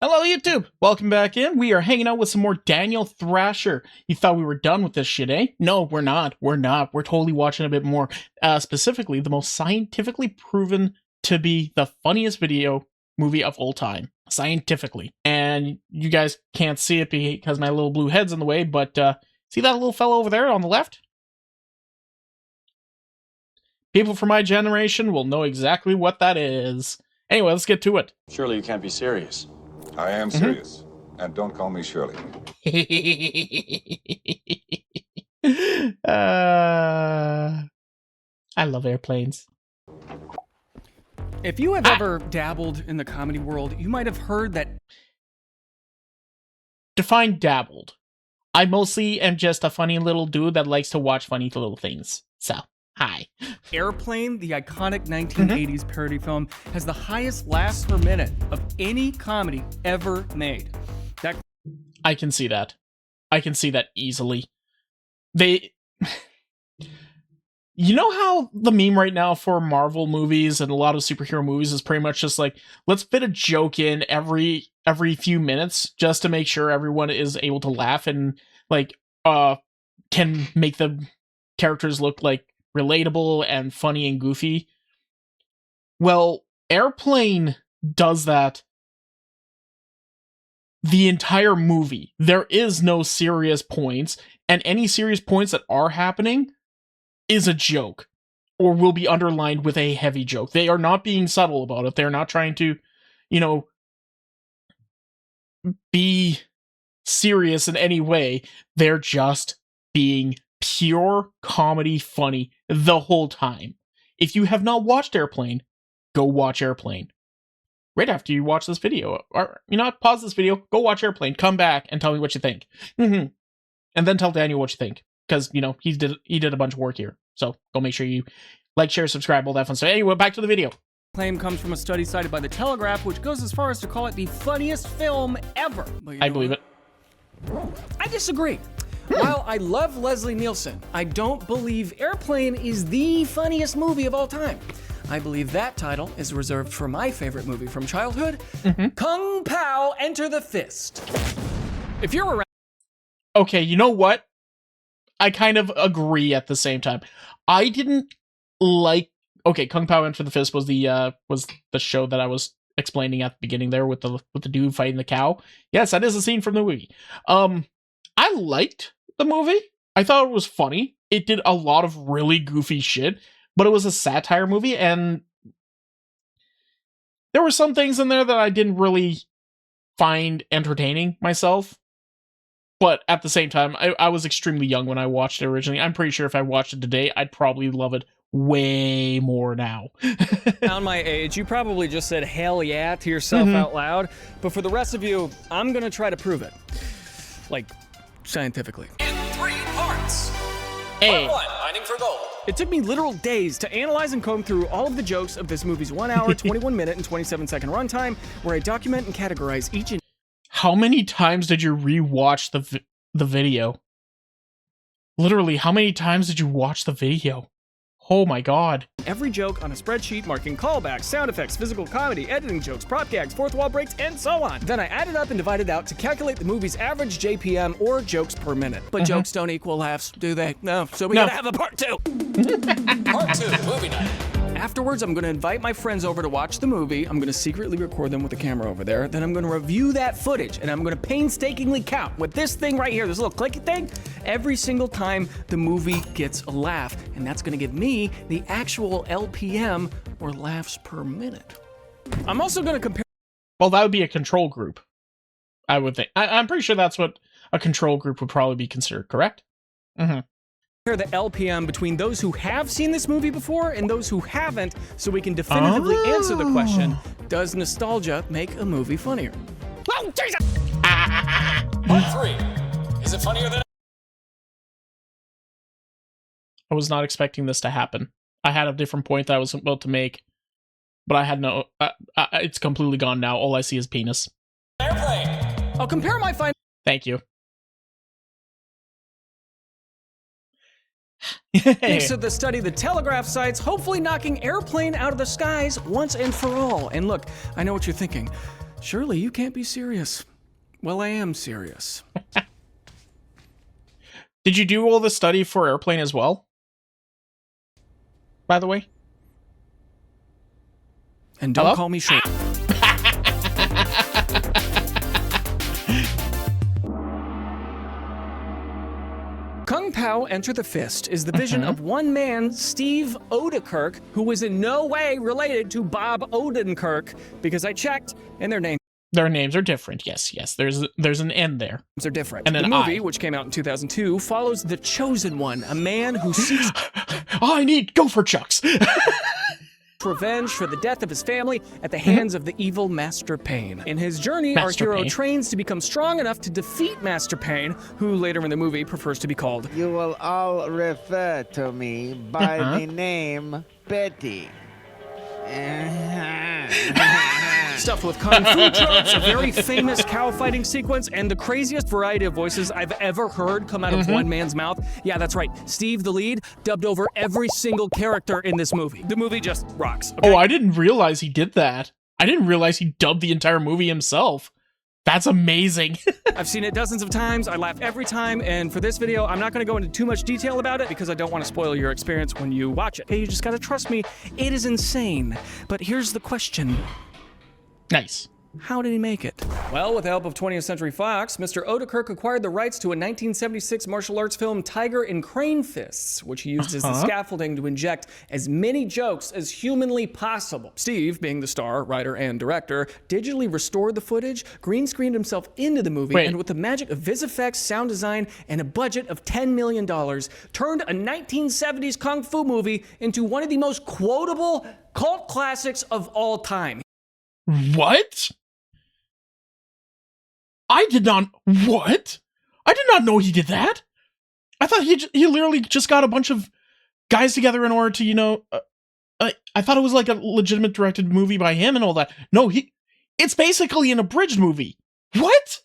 Hello, YouTube! Welcome back in. We are hanging out with some more Daniel Thrasher. You thought we were done with this shit, eh? No, we're not. We're not. We're totally watching a bit more. Specifically, the most scientifically proven to be the funniest video movie of all time. Scientifically. And you guys can't see it because my little blue head's in the way, but see that little fellow over there on the left? People from my generation will know exactly what that is. Anyway, let's get to it. Surely you can't be serious. I am serious, and don't call me Shirley. I love airplanes. If you have ever dabbled in the comedy world, you might have heard that... Define dabbled. I mostly am just a funny little dude that likes to watch funny little things. So, hi. Airplane, the iconic 1980s parody film, has the highest laughs per minute of any comedy ever made. I can see that. I can see that easily. You know how the meme right now for Marvel movies and a lot of superhero movies is pretty much just like, let's fit a joke in every few minutes just to make sure everyone is able to laugh and like can make the characters look like relatable and funny and goofy. Well, Airplane does that the entire movie. There is no serious points, and any serious points that are happening is a joke or will be underlined with a heavy joke. They are not being subtle about it. They're not trying to, be serious in any way. They're just being pure comedy funny the whole time. If you have not watched Airplane, go watch Airplane. Right after you watch this video. Or, pause this video, go watch Airplane, come back and tell me what you think. And then tell Daniel what you think. Because, he did a bunch of work here. So go make sure you like, share, subscribe, all that fun stuff. Anyway, back to the video. Claim comes from a study cited by The Telegraph, which goes as far as to call it the funniest film ever. I believe it. I disagree. While I love Leslie Nielsen, I don't believe Airplane is the funniest movie of all time. I believe that title is reserved for my favorite movie from childhood, Kung Pao Enter the Fist. If you're around... Okay, you know what? I kind of agree at the same time. I didn't like... Okay, Kung Pao Enter the Fist was the show that I was explaining at the beginning there with the dude fighting the cow. Yes, that is a scene from the movie. I liked the movie. I thought it was funny. It did a lot of really goofy shit, but it was a satire movie, and there were some things in there that I didn't really find entertaining myself. But at the same time, I was extremely young when I watched it originally. I'm pretty sure if I watched it today, I'd probably love it way more now. Around my age, you probably just said hell yeah to yourself out loud, but for the rest of you, I'm gonna try to prove it. Like, scientifically. In 3 parts. Hey. Part 1, mining for gold. It took me literal days to analyze and comb through all of the jokes of this movie's 1 hour, 21 minute, and 27 second runtime, where I document and categorize each and... How many times did you rewatch the video? Literally, how many times did you watch the video? Oh my god. Every joke on a spreadsheet marking callbacks, sound effects, physical comedy, editing jokes, prop gags, fourth wall breaks, and so on. Then I added up and divided out to calculate the movie's average JPM or jokes per minute. But jokes don't equal laughs, do they? No, so we gotta have a part 2. Part 2, movie night. Afterwards, I'm gonna invite my friends over to watch the movie. I'm gonna secretly record them with the camera over there. Then I'm gonna review that footage, and I'm gonna painstakingly count with this thing right here, this little clicky thing, every single time the movie gets a laugh. And that's gonna give me the actual LPM, or laughs per minute. I'm also gonna compare... Well, that would be a control group, I would think. I'm pretty sure that's what a control group would probably be considered, correct? the LPM between those who have seen this movie before and those who haven't, so we can definitively answer the question, does nostalgia make a movie funnier? Oh, Jesus! Part 3, is it funnier than... I was not expecting this to happen. I had a different point that I was about to make, but I had no... it's completely gone now. All I see is penis. Airplane. I'll compare my findings... Thank you. Thanks to the study The Telegraph cites, hopefully knocking Airplane out of the skies once and for all. And look, I know what you're thinking. Surely you can't be serious. Well, I am serious. Did you do all the study for Airplane as well? By the way? And don't Hello? call me short. Kung Pao Enter the Fist is the vision of one man, Steve Odenkirk, who was in no way related to Bob Odenkirk, because I checked, and their names Their names are different. Yes. There's an N there. are different. And the an movie, I. which came out in 2002, follows the Chosen One, a man who seeks I need Gopher Chucks. revenge for the death of his family at the hands of the evil Master Pain. In his journey, Master our hero Pain. trains to become strong enough to defeat Master Pain, who later in the movie prefers to be called You will all refer to me by the name Betty. stuffed with kung fu tropes, a very famous cow fighting sequence, and the craziest variety of voices I've ever heard come out of one man's mouth. Yeah, that's right. Steve, the lead, dubbed over every single character in this movie. The movie just rocks. Okay? Oh, I didn't realize he did that. I didn't realize he dubbed the entire movie himself. That's amazing. I've seen it dozens of times. I laugh every time, and for this video, I'm not going to go into too much detail about it because I don't want to spoil your experience when you watch it. Okay, you just got to trust me. It is insane. But here's the question. Nice. How did he make it? Well, with the help of 20th Century Fox, Mr. Odenkirk acquired the rights to a 1976 martial arts film, Tiger in Crane Fists, which he used as the scaffolding to inject as many jokes as humanly possible. Steve, being the star, writer, and director, digitally restored the footage, green screened himself into the movie, and with the magic of vis effects, sound design, and a budget of $10 million, turned a 1970s kung fu movie into one of the most quotable cult classics of all time. What? I did not. What? I did not know he did that. I thought he literally just got a bunch of guys together in order to, you know. I thought it was like a legitimate directed movie by him and all that. No, it's basically an abridged movie. What?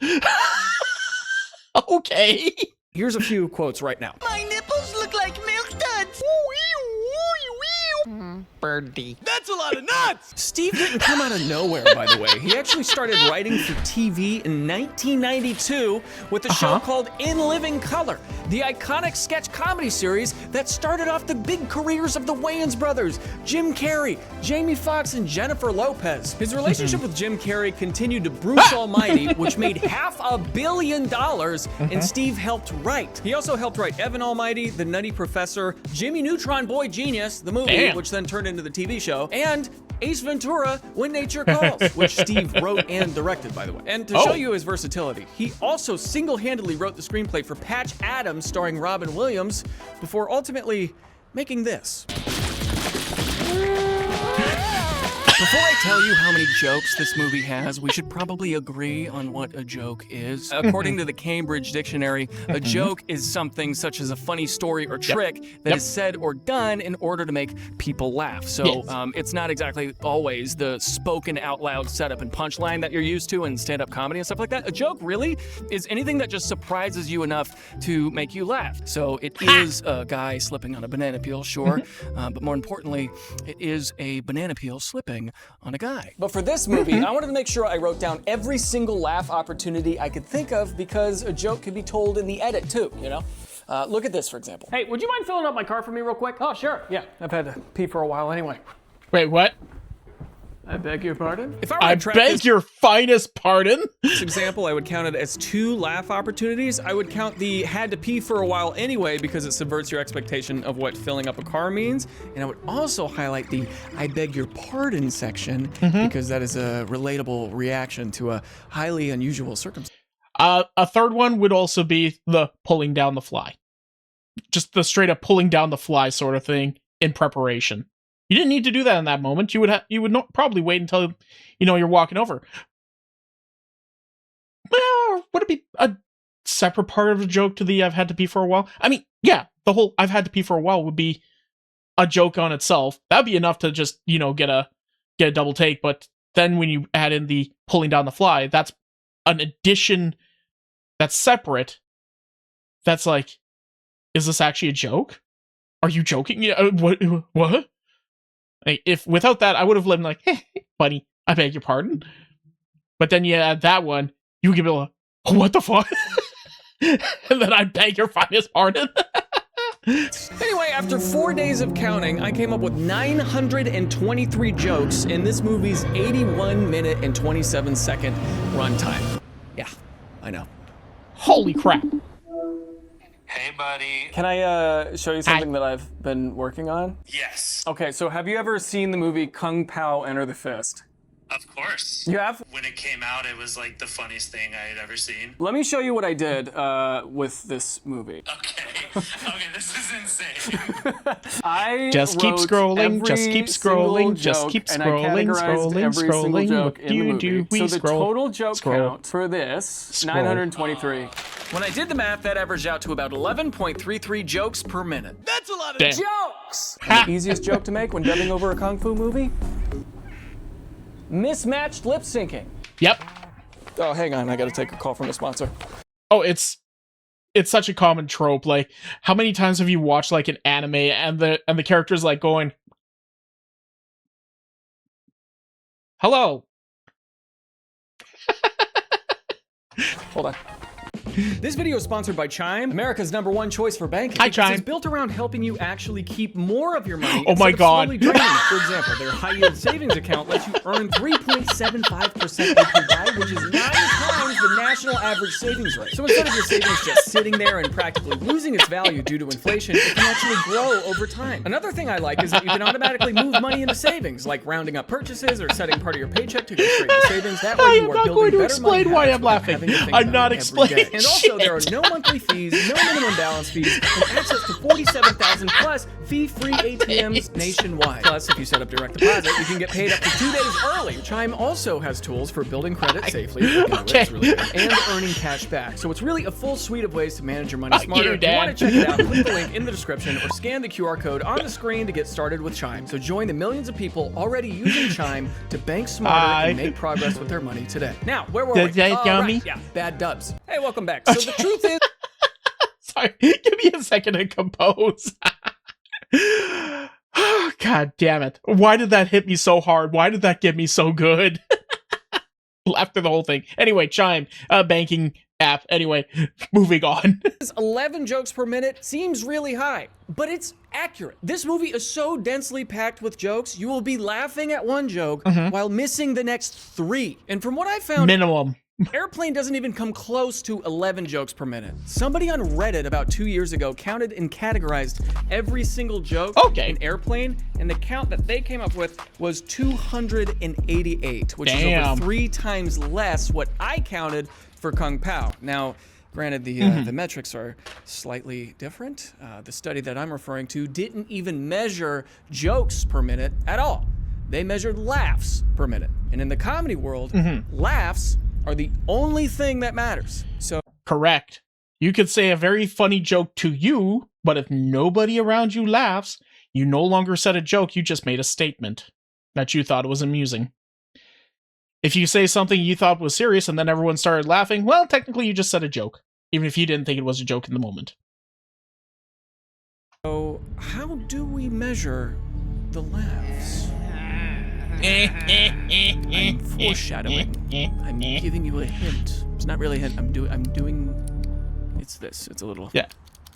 Okay. Here's a few quotes right now. My nipples look like milk duds. Birdie. That's a lot of nuts. Steve didn't come out of nowhere, by the way. He actually started writing for TV in 1992 with a show called In Living Color, the iconic sketch comedy series that started off the big careers of the Wayans brothers, Jim Carrey, Jamie Foxx, and Jennifer Lopez. His relationship with Jim Carrey continued to Bruce Almighty, which made $500 million, and Steve helped write. He also helped write Evan Almighty, The Nutty Professor, Jimmy Neutron Boy Genius, the movie, which then turned into the TV show, and Ace Ventura, When Nature Calls, which Steve wrote and directed, by the way. And to show you his versatility, he also single-handedly wrote the screenplay for Patch Adams starring Robin Williams before ultimately making this. Before I tell you how many jokes this movie has, we should probably agree on what a joke is. According to the Cambridge Dictionary, a joke is something such as a funny story or trick that is said or done in order to make people laugh. So it's not exactly always the spoken out loud setup and punchline that you're used to in stand-up comedy and stuff like that. A joke really is anything that just surprises you enough to make you laugh. So it is a guy slipping on a banana peel, sure, but more importantly, it is a banana peel slipping on a guy. But for this movie, I wanted to make sure I wrote down every single laugh opportunity I could think of because a joke can be told in the edit too, you know? Look at this, for example. Hey, would you mind filling up my car for me real quick? Oh, sure. Yeah, I've had to pee for a while anyway. Wait, what? I beg your pardon? If I beg your finest pardon? This example, I would count it as 2 laugh opportunities. I would count the had to pee for a while anyway because it subverts your expectation of what filling up a car means. And I would also highlight the I beg your pardon section because that is a relatable reaction to a highly unusual circumstance. A third one would also be the pulling down the fly. Just the straight up pulling down the fly sort of thing in preparation. You didn't need to do that in that moment. You would not probably wait until, you know, you're walking over. Well, would it be a separate part of the joke to the I've had to pee for a while? I mean, yeah, the whole I've had to pee for a while would be a joke on itself. That'd be enough to just, you know, get a double take. But then when you add in the pulling down the fly, that's an addition that's separate. That's like, is this actually a joke? Are you joking? Yeah. What? If without that, I would have lived like, hey, buddy, I beg your pardon. But then you add that one, you give it like, oh, what the fuck? And then I beg your finest pardon. Anyway, after 4 days of counting, I came up with 923 jokes in this movie's 81 minute and 27 second runtime. Yeah, I know. Holy crap. Hey, buddy. Can I show you something that I've been working on? Yes, Okay, so have you ever seen the movie Kung Pao Enter the Fist? of course. You have? When it came out, it was like the funniest thing I had ever seen. Let me show you what I did with this movie. Okay. Okay, this is insane. I Just keep wrote scrolling, every just keep single scrolling, just joke, keep and I scrolling, categorized scrolling, every single scrolling. joke What in the do you movie. do? We So the scroll, total joke scroll, count for this, scroll. 923. When I did the math, that averaged out to about 11.33 jokes per minute. That's a lot of Damn. Jokes! And the easiest joke to make when dubbing over a kung fu movie? Mismatched lip syncing. Yep. Oh, hang on, I gotta take a call from a sponsor. Oh, it's such a common trope. Like, how many times have you watched like an anime and the character's like going, hello. Hold on. This video is sponsored by Chime, America's #1 choice for banking. Hi, because Chime. It's built around helping you actually keep more of your money. Oh my instead of God. slowly draining it. For example, their high-yield savings account lets you earn 3.75% APY, which is 9 times the national average savings rate. So instead of your savings just sitting there and practically losing its value due to inflation, it can actually grow over time. Another thing I like is that you can automatically move money into savings, like rounding up purchases or setting part of your paycheck to go straight to savings. That way I you am are not building going to better money explain why habits I'm without laughing. having to think I'm about not it every explaining day. And also, there are shit. no monthly fees, no minimum balance fees, and access to 47,000 plus fee-free ATMs nationwide. Plus, if you set up direct deposit, you can get paid up to 2 days early. Chime also has tools for building credit safely, it's really good, and earning cash back. So it's really a full suite of ways to manage your money smarter. If you want to check it out, click the link in the description or scan the QR code on the screen to get started with Chime. So join the millions of people already using Chime to bank smarter and make progress with their money today. Now, where were we? Yummy? Right, yeah, bad dubs. Hey, welcome back. So the truth is, Sorry, give me a second to compose. Oh, God damn it. Why did that hit me so hard? Why did that get me so good? Laughed through the whole thing. Anyway, Chime, banking app. Anyway, moving on. 11 jokes per minute seems really high, but it's accurate. This movie is so densely packed with jokes, you will be laughing at one joke while missing the next 3. And from what I found, Minimum. Airplane doesn't even come close to 11 jokes per minute. Somebody on Reddit about 2 years ago counted and categorized every single joke in Airplane, and the count that they came up with was 288, which is over 3 times less what I counted for Kung Pao. Now, granted, the metrics are slightly different. The study that I'm referring to didn't even measure jokes per minute at all. They measured laughs per minute. And in the comedy world, laughs are the only thing that matters. So Correct. You could say a very funny joke to you, but if nobody around you laughs, you no longer said a joke, you just made a statement that you thought was amusing. If you say something you thought was serious and then everyone started laughing, well, technically you just said a joke, even if you didn't think it was a joke in the moment. So how do we measure the laughs? I'm foreshadowing. I'm giving you a hint. It's not really a hint. I'm doing. It's this. It's a little. Yeah.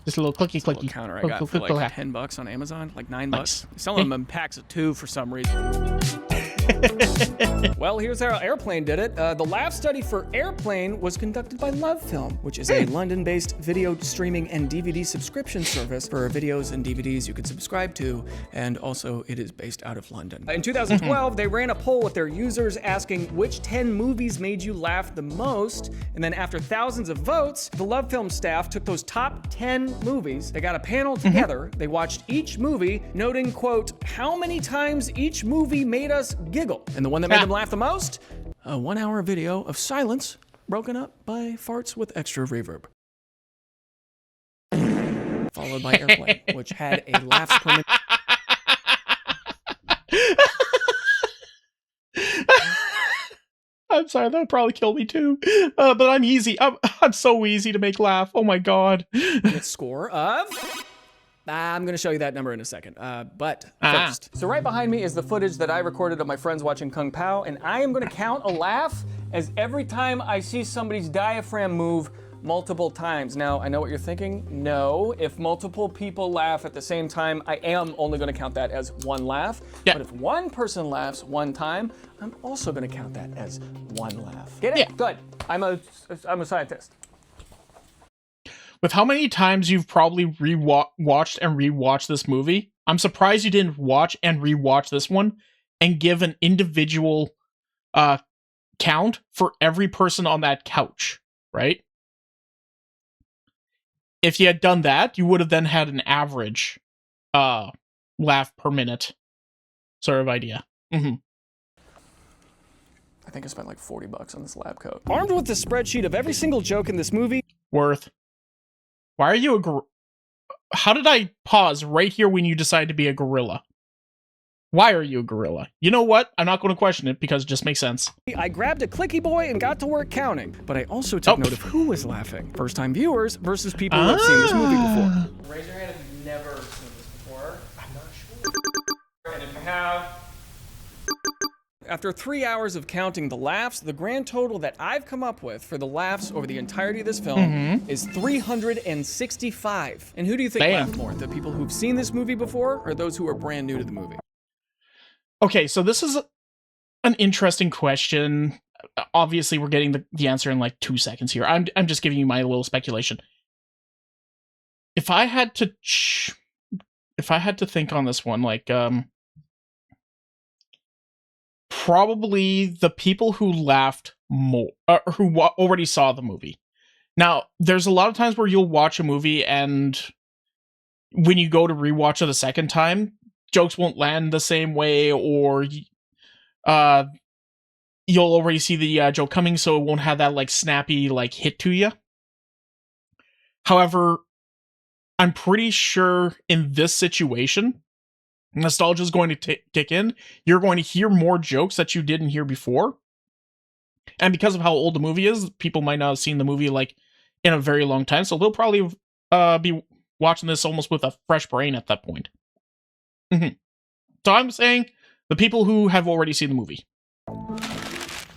Just a little clicky It's a little clicky. counter I got for like $10 on Amazon, like $9. Nice. Some of them in packs of 2 for some reason. Well, here's how Airplane did it. The laugh study for Airplane was conducted by Love Film, which is a London-based video streaming and DVD subscription service for videos and DVDs you can subscribe to, and also it is based out of London. In 2012, they ran a poll with their users asking which 10 movies made you laugh the most, and then after thousands of votes, the Love Film staff took those top 10 movies, they got a panel together, they watched each movie, noting, quote, how many times each movie made us giggle. And the one that made them laugh the most? A 1-hour video of silence broken up by farts with extra reverb. Followed by Airplane, which had a laughs per minute. I'm sorry, that would probably kill me too. But I'm easy. I'm so easy to make laugh. Oh my God. Score of... I'm going to show you that number in a second. But first. So right behind me is the footage that I recorded of my friends watching Kung Pao, and I am going to count a laugh as every time I see somebody's diaphragm move multiple times. Now, I know what you're thinking. No, if multiple people laugh at the same time, I am only going to count that as one laugh. Yeah. But if one person laughs one time, I'm also going to count that as one laugh. Get it? Yeah. Good. I'm a scientist. With how many times you've probably watched and rewatched this movie, I'm surprised you didn't watch and rewatch this one and give an individual count for every person on that couch, right? If you had done that, you would have then had an average laugh per minute sort of idea. Mm-hmm. I think I spent like $40 on this lab coat. Armed with the spreadsheet of every single joke in this movie. Worth. Why are you a How did I pause right here when you decide to be a gorilla? Why are you a gorilla? You know what? I'm not going to question it because it just makes sense. I grabbed a clicky boy and got to work counting, but I also took note of who was laughing. First-time viewers versus people who have seen this movie before. Raise your hand if you've never seen this before. I'm not sure. And if you have... After 3 hours of counting the laughs, the grand total that I've come up with for the laughs over the entirety of this film is 365. And who do you think laughed more? The people who've seen this movie before or those who are brand new to the movie? Okay, so this is an interesting question. Obviously, we're getting the answer in like 2 seconds here. I'm just giving you my little speculation. If I had to think on this one, like probably the people who laughed more, who already saw the movie. Now, there's a lot of times where you'll watch a movie and when you go to rewatch it a second time, jokes won't land the same way, or you'll already see the joke coming, so it won't have that like snappy like hit to you. However, I'm pretty sure in this situation, nostalgia is going to kick in. You're going to hear more jokes that you didn't hear before, and because of how old the movie is, people might not have seen the movie like in a very long time, so they'll probably be watching this almost with a fresh brain at that point. So I'm saying the people who have already seen the movie.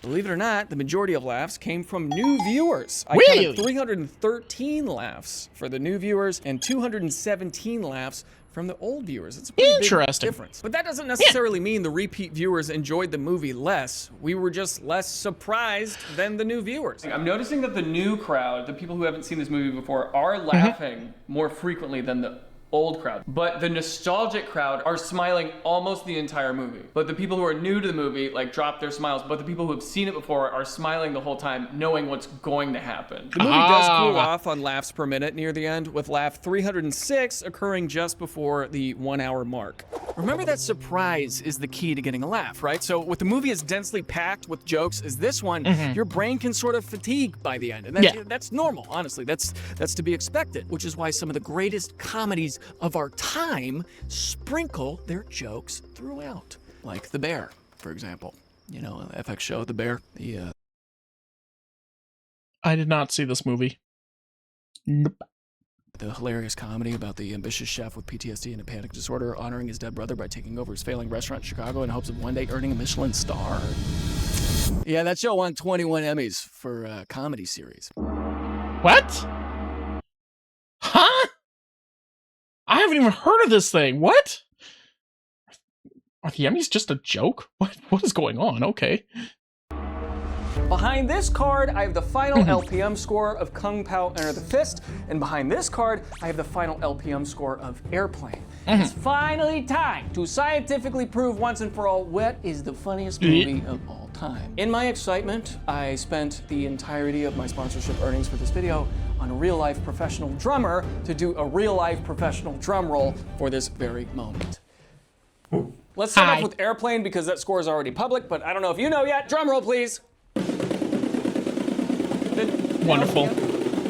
Believe it or not, the majority of laughs came from new viewers. I Really? counted 313 laughs for the new viewers and 217 laughs from the old viewers. It's a pretty big difference. But that doesn't necessarily mean the repeat viewers enjoyed the movie less. We were just less surprised than the new viewers. I'm noticing that the new crowd, the people who haven't seen this movie before, are laughing more frequently than the old crowd. But the nostalgic crowd are smiling almost the entire movie. But the people who are new to the movie like drop their smiles, but the people who have seen it before are smiling the whole time, knowing what's going to happen. The movie does cool off on laughs per minute near the end, with laugh 306 occurring just before the 1 hour mark. Remember that surprise is the key to getting a laugh, right? So with the movie as densely packed with jokes as this one, your brain can sort of fatigue by the end. And that's normal, honestly. That's to be expected, which is why some of the greatest comedies of our time sprinkle their jokes throughout. Like The Bear, for example. You know, FX show The Bear. I did not see this movie. Nope. The hilarious comedy about the ambitious chef with PTSD and a panic disorder honoring his dead brother by taking over his failing restaurant in Chicago in hopes of one day earning a Michelin star. Yeah, that show won 21 Emmys for a comedy series. What? Huh? I haven't even heard of this thing. What? Are the Emmys just a joke? What is going on? Okay. Behind this card, I have the final LPM score of Kung Pao Enter the Fist, and behind this card, I have the final LPM score of Airplane. It's finally time to scientifically prove once and for all what is the funniest movie of all time. In my excitement, I spent the entirety of my sponsorship earnings for this video on a real-life professional drummer to do a real-life professional drum roll for this very moment. Let's start off with Airplane because that score is already public, but I don't know if you know yet. Drum roll, please. Wonderful.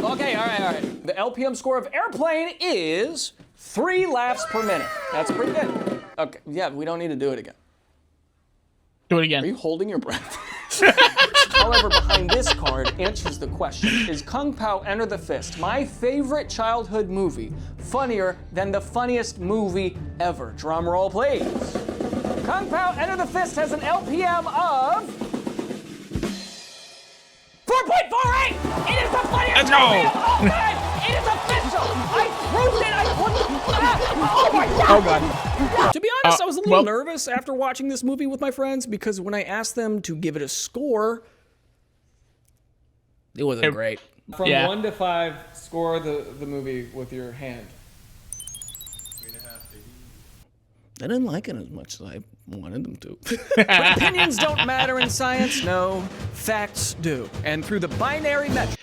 Okay, all right. The LPM score of Airplane is 3 laughs per minute. That's pretty good. Okay, yeah, we don't need to do it again. Do it again. Are you holding your breath? However, behind this card answers the question, is Kung Pao Enter the Fist, my favorite childhood movie, funnier than the funniest movie ever? Drum roll, please. Kung Pao Enter the Fist has an LPM of 4.48! It is the funniest Let's go! movie of all time! It is official! I proved it! Oh my god! Oh god. To be honest, I was a little well- nervous after watching this movie with my friends because when I asked them to give it a score, it wasn't great. From Yeah. 1 to 5, score the movie with your hand. I didn't like it as much as I wanted them to. But opinions don't matter in science, no. Facts do. And through the binary method.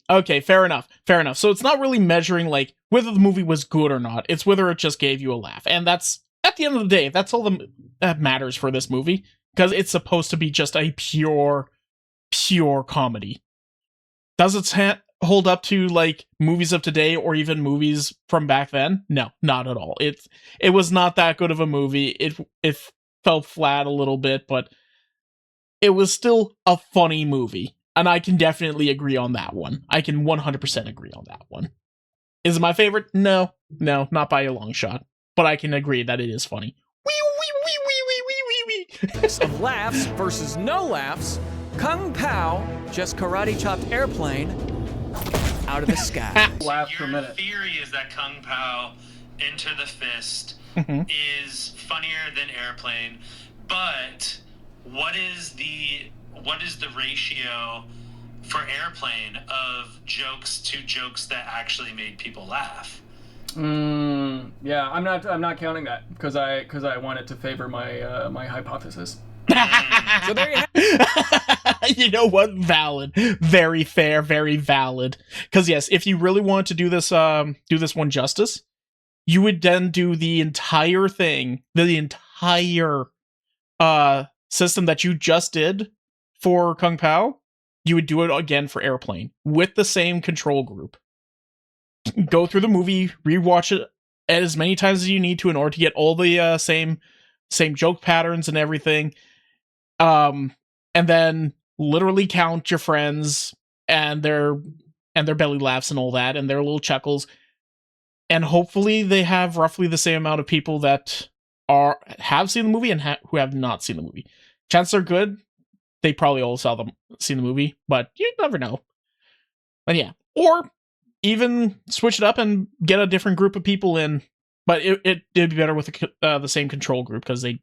Okay, fair enough. Fair enough. So it's not really measuring like whether the movie was good or not. It's whether it just gave you a laugh. And that's at the end of the day, that's all that matters for this movie because it's supposed to be just a pure comedy. Does it hold up to like movies of today or even movies from back then? No, not at all. It was not that good of a movie. It fell flat a little bit, but it was still a funny movie. And I can definitely agree on that one. I can 100% agree on that one. Is it my favorite? No, not by a long shot. But I can agree that it is funny. Of laughs versus no laughs, Kung Pao just karate chopped Airplane out of the sky. Laugh per Your minute. theory is that Kung Pao Enter the Fist is funnier than Airplane, but what is the ratio for Airplane of jokes to jokes that actually made people laugh? Yeah, I'm not counting that because I want it to favor my my hypothesis. So there you have it. You know what? Valid. Very fair, very valid. Because yes, if you really want to do this one justice, you would then do the entire thing, the entire system that you just did for Kung Pao, you would do it again for Airplane with the same control group. Go through the movie, rewatch it as many times as you need to in order to get all the same joke patterns and everything. And then literally count your friends and their belly laughs and all that and their little chuckles. And hopefully they have roughly the same amount of people that have seen the movie and who have not seen the movie. Chances are good they probably all seen the movie, but you never know. But yeah, or even switch it up and get a different group of people in. But it'd be better with the same control group because they,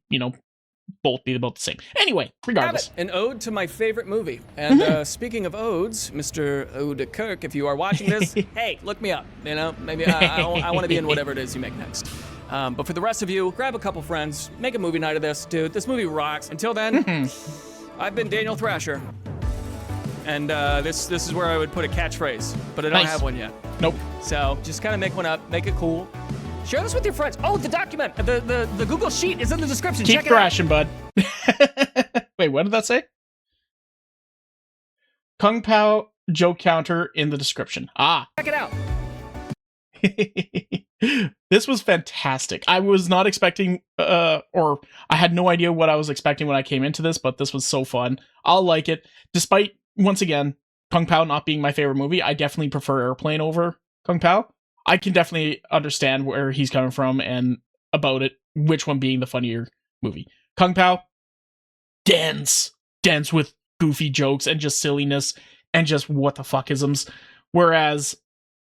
both be about the same. Anyway, regardless. An ode to my favorite movie. And speaking of odes, Mr. Ode Kirk, if you are watching this, hey, look me up. Maybe I want to be in whatever it is you make next. But for the rest of you, grab a couple friends, make a movie night of this, dude. This movie rocks. Until then, I've been Daniel Thrasher. And this is where I would put a catchphrase, but I don't have one yet. Nope. So just kind of make one up, make it cool. Share this with your friends. Oh, the document, the Google Sheet is in the description. Keep Check it thrashing, bud. Wait, what did that say? Kung Pao joke counter in the description. Check it out. This was fantastic. I was not expecting, or I had no idea what I was expecting when I came into this, but this was so fun. I'll like it. Despite, once again, Kung Pao not being my favorite movie, I definitely prefer Airplane over Kung Pao. I can definitely understand where he's coming from and about it, which one being the funnier movie. Kung Pao, dense with goofy jokes and just silliness and just what the fuckisms. Whereas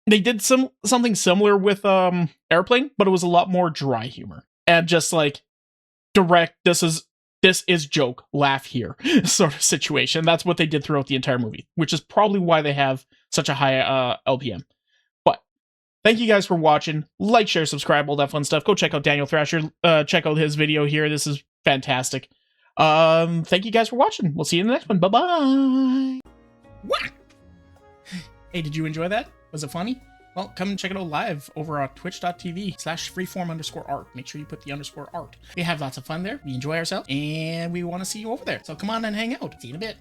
they did something similar with Airplane, but it was a lot more dry humor and just like direct. This is joke, laugh here sort of situation. That's what they did throughout the entire movie, which is probably why they have such a high LPM. Thank you guys for watching. Like, share, subscribe, all that fun stuff. Go check out Daniel Thrasher. Check out his video here. This is fantastic. Thank you guys for watching. We'll see you in the next one. Bye-bye. Hey, did you enjoy that? Was it funny? Well, come and check it out live over on twitch.tv/freeform_art. Make sure you put the _art. We have lots of fun there. We enjoy ourselves, and we want to see you over there. So come on and hang out. See you in a bit.